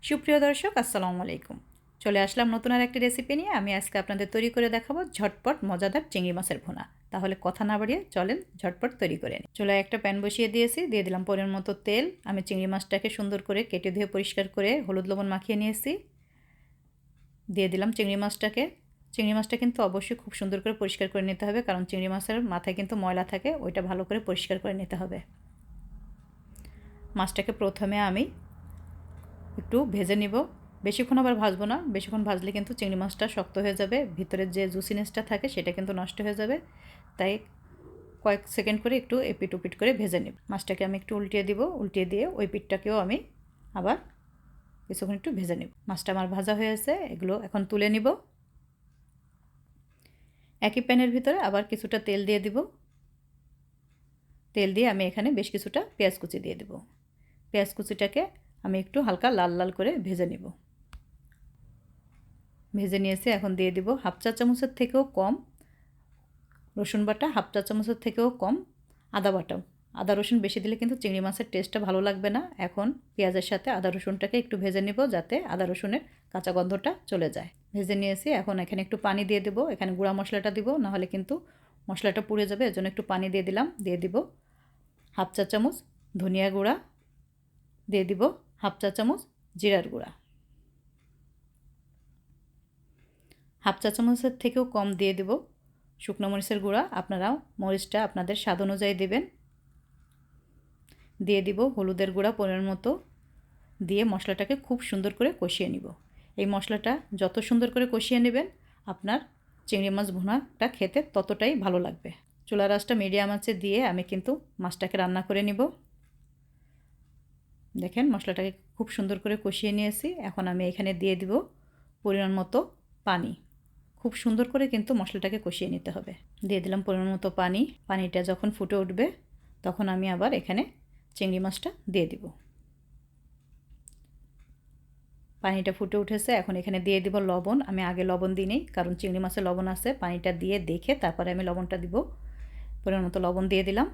সুপ্রিয় দর্শক আসসালামু আলাইকুম। চলে আসলাম নতুন আর একটি রেসিপি নিয়ে। আমি আজকে আপনাদের তৈরি করে দেখাবো ঝটপট মজাদার চিংড়ি মাছের ভুনা। তাহলে কথা না বাড়িয়ে চলেন ঝটপট তৈরি করে নিই। চুলায় একটা প্যান বসিয়ে দিয়েছি, দিয়ে দিলাম পরিমাণ মতো তেল। আমি চিংড়ি মাছটাকে সুন্দর করে কেটে ধুয়ে পরিষ্কার করে হলুদ লবণ মাখিয়ে নিয়েছি। দিয়ে দিলাম চিংড়ি মাছটাকে। চিংড়ি মাছটা কিন্তু অবশ্যই খুব সুন্দর করে পরিষ্কার করে নিতে হবে, কারণ চিংড়ি মাছের মাথায় কিন্তু ময়লা থাকে, ওইটা ভালো করে পরিষ্কার করে নিতে হবে। মাছটাকে প্রথমে আমি একটু ভেজে নিব, বেশিক্ষণ আবার ভাজবো না। বেশিক্ষণ ভাজলে কিন্তু চিংড়ি মাছটা শক্ত হয়ে যাবে, ভিতরে যে জুসিনেসটা থাকে সেটা কিন্তু নষ্ট হয়ে যাবে। তাই কয়েক সেকেন্ড করে একটু এপিট ওপিট করে ভেজে নিব। মাছটাকে আমি একটু উল্টিয়ে দিব, উল্টিয়ে দিয়ে ওই পিঠটাকেও আমি আবার কিছুক্ষণ একটু ভেজে নিব। মাছটা আমার ভাজা হয়েছে, এগুলো এখন তুলে নিব। একই প্যানের ভিতরে আবার কিছুটা তেল দিয়ে দিব। তেল দিয়ে আমি এখানে বেশ কিছুটা পেঁয়াজ কুচি দিয়ে দেব। পেঁয়াজ কুচিটাকে আমি একটু হালকা লাল লাল করে ভেজে নিব। ভেজে নিয়েছি, এখন দিয়ে দিব হাফ চা চামচের থেকেও কম রসুন বাটা, হাফ চা চামচের থেকেও কম আদা বাটাও। আদা রসুন বেশি দিলে কিন্তু চিংড়ি মাছের টেস্টটা ভালো লাগবে না। এখন পেঁয়াজের সাথে আদা রসুনটাকে একটু ভেজে নেব, যাতে আদা রসুনের কাঁচা গন্ধটা চলে যায়। ভেজে নিয়েছি, এখন এখানে একটু পানি দিয়ে দেবো। এখানে গুঁড়া মশলাটা দিব, নাহলে কিন্তু মশলাটা পুড়ে যাবে, এর জন্য একটু পানি দিয়ে দিলাম। দিয়ে দিব হাফ চা চামচ ধনিয়া গুঁড়া, দিয়ে দিব হাফ চা চামচ জিরার গুঁড়া, হাফ চা চামচের থেকেও কম দিয়ে দেব শুকনো মরিচের গুঁড়া। আপনারা মরিচটা আপনাদের স্বাদ অনুযায়ী দেবেন। দিয়ে দিব হলুদের গুঁড়া পরিমাণ মতো, দিয়ে মশলাটাকে খুব সুন্দর করে কষিয়ে নিব। এই মশলাটা যত সুন্দর করে কষিয়ে নেবেন, আপনার চিংড়ি মাছ ভুনাটা খেতে ততটাই ভালো লাগবে। চুলার আঁচটা মিডিয়াম আঁচে দিয়ে আমি কিন্তু মাছটাকে রান্না করে নিব। দেখেন মশলাটাকে খুব সুন্দর করে কষিয়ে নিয়েছি। এখন আমি এখানে দিয়ে দিব পরিমাণ মতো পানি। খুব সুন্দর করে কিন্তু মশলাটাকে কষিয়ে নিতে হবে। দিয়ে দিলাম পরিমাণ মতো পানি। পানিটা যখন ফুটে উঠবে তখন আমি আবার এখানে চিংড়ি মাছটা দিয়ে দিব। পানিটা ফুটে উঠেছে, এখন এখানে দিয়ে দিব লবণ। আমি আগে লবণ দিই নি, কারণ চিংড়ি মাছে লবণ আছে। পানিটা দিয়ে দেখে তারপরে আমি লবণটা দিব। পরিমাণ মতো লবণ দিয়ে দিলাম।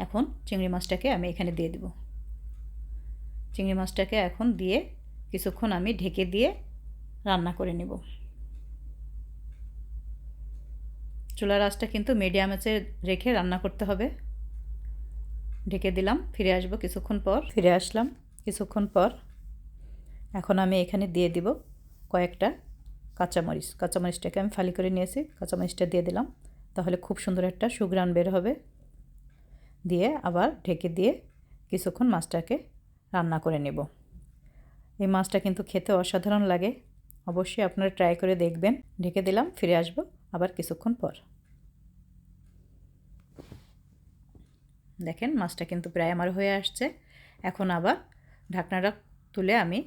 এখন চিংড়ি মাছটাকে আমি এখানে দিয়ে দিব। চিংড়ি মাছটাকে এখন দিয়ে কিছুক্ষণ আমি ঢেকে দিয়ে রান্না করে নেব। চুলার আঁচটা কিন্তু মিডিয়াম আঁচে রেখে রান্না করতে হবে। ঢেকে দিলাম, ফিরে আসবো কিছুক্ষণ পর। ফিরে আসলাম কিছুক্ষণ পর। এখন আমি এখানে দিয়ে দিব কয়েকটা কাঁচামরিচ। কাঁচামরিচটাকে আমি ফালি করে নিয়েছি, কাঁচামরিচটা দিয়ে দিলাম, তাহলে খুব সুন্দর একটা সুঘ্রাণ বের হবে। দিয়ে আবার ঢেকে দিয়ে কিছুক্ষণ মাছটাকে রান্না করে নেব। এই মাছটা কিন্তু খেতে অসাধারণ লাগে, অবশ্যই আপনারা ট্রাই করে দেখবেন। ঢেকে দিলাম, ফিরে আসবো আবার কিছুক্ষণ পর। দেখেন মাছটা কিন্তু প্রায় আমার হয়ে আসছে। এখন আবার ঢাকনাটা তুলে আমি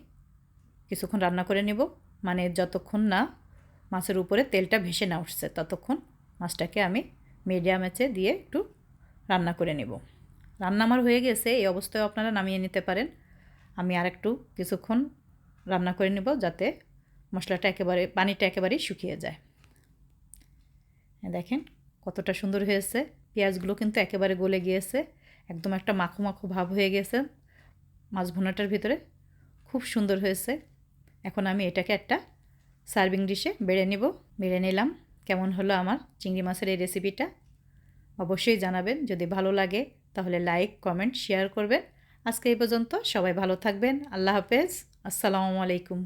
কিছুক্ষণ রান্না করে নেব, মানে যতক্ষণ না মাছের উপরে তেলটা ভেসে না উঠছে ততক্ষণ মাছটাকে আমি মিডিয়াম আঁচে দিয়ে একটু রান্না করে নেব। রান্না আমার হয়ে গেছে, এই অবস্থায় আপনারা নামিয়ে নিতে পারেন। আমি আর একটু কিছুক্ষণ রান্না করে নেব, যাতে মশলাটা একেবারে পানিটা একেবারেই শুকিয়ে যায়। দেখেন কতটা সুন্দর হয়েছে। পেঁয়াজগুলো কিন্তু একেবারে গলে গিয়েছে, একদম একটা মাখো মাখো ভাব হয়ে গেছে মাছ ভুনাটার ভিতরে, খুব সুন্দর হয়েছে। এখন আমি এটাকে একটা সার্ভিং ডিশে বেড়ে নেব। বেড়ে নিলাম। কেমন হলো আমার চিংড়ি মাছের এই রেসিপিটা অবশ্যই জানাবেন। যদি ভালো লাগে তাহলে লাইক, কমেন্ট, শেয়ার করবেন। আজকে এই পর্যন্ত, সবাই ভালো থাকবেন। আল্লাহ হাফেজ, আসসালামু আলাইকুম।